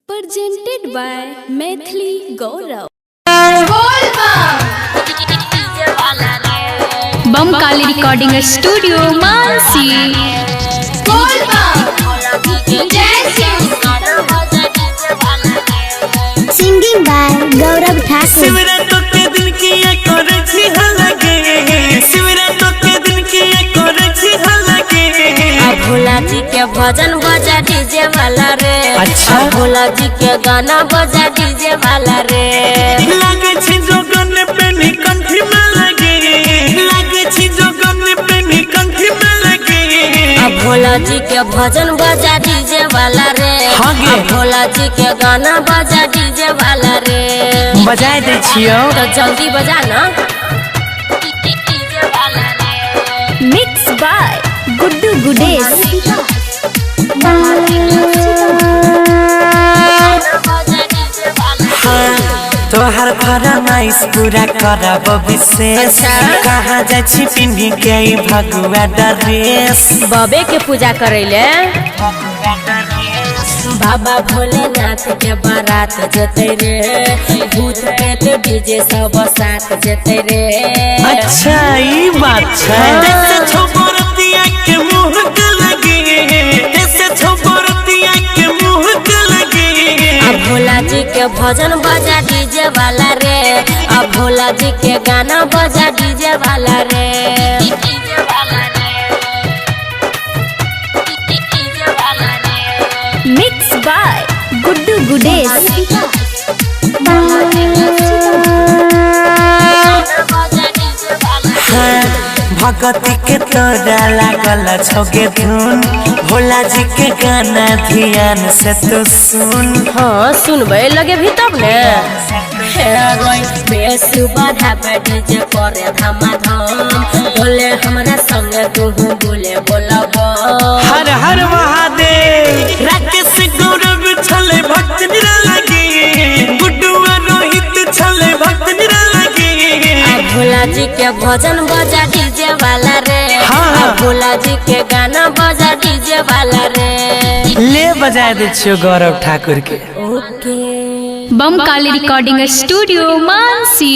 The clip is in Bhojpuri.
presented by Maithili Gaurav. Bam Kali recording studio Mansi. Singing by Gaurav Thakur. Shivratri के दिन किया करे छी हलगे, शिवरात्रि के दिन किया करे छी हलगे। भोला जी के भजन बजा डीजे वाला रे। अच्छा भोला जी के गाना बजा डीजे वाला रे। लागे छी जोगन पे नी कंठी में लगे, लागे छी जोगन पे नी कंठी में लगे। भोला जी के भजन बजा डीजे वाला रे। भोला जी के गाना बजा डीजे वाला रे। बजाए दे छियो तो जल्दी बजा ना। Mix by Guddu Gudesh. तोहर फरमाइश पूरा करब विशेष। कहाँ जाय छी पिन्ही के भगवा ड्रेस। बबे के पूजा करेले बाबा भोलेनाथ के बारात जते रे। भूत प्रेत डीजे सब साथ जते रे। अच्छा ई बात छै। जैसे छोबरतिया के मुंह के लगे, जैसे छोबरतिया के मुंह के लगे। भोला जी के भजन बजा डीजे वाला रे। भोला जी के गाना बजा डीजे वाला रे। Mix by Guddu Gudesh. भगती के तोरा लागल छोगे धुन। भोला जी के गाना ध्यान से तू सुन। हाँ सुनबे लगे भी तब ने। बेस बढ़ा डीजे करे धमाधम। बोले हमरा संग तू बोले बोलब। हर हर महादेव। राकेश गौरव छले भक्त निरालगे, गुड्डू रोहित छले भक्त निरालगे। भोला जी के भजन बजा डीजे वाला रे। भोला जी के गाना बजा डीजे वाला रे। ले बजा दे छियो गौरव ठाकुर के। ओके बम काली रिकॉर्डिंग स्टूडियो मानसी।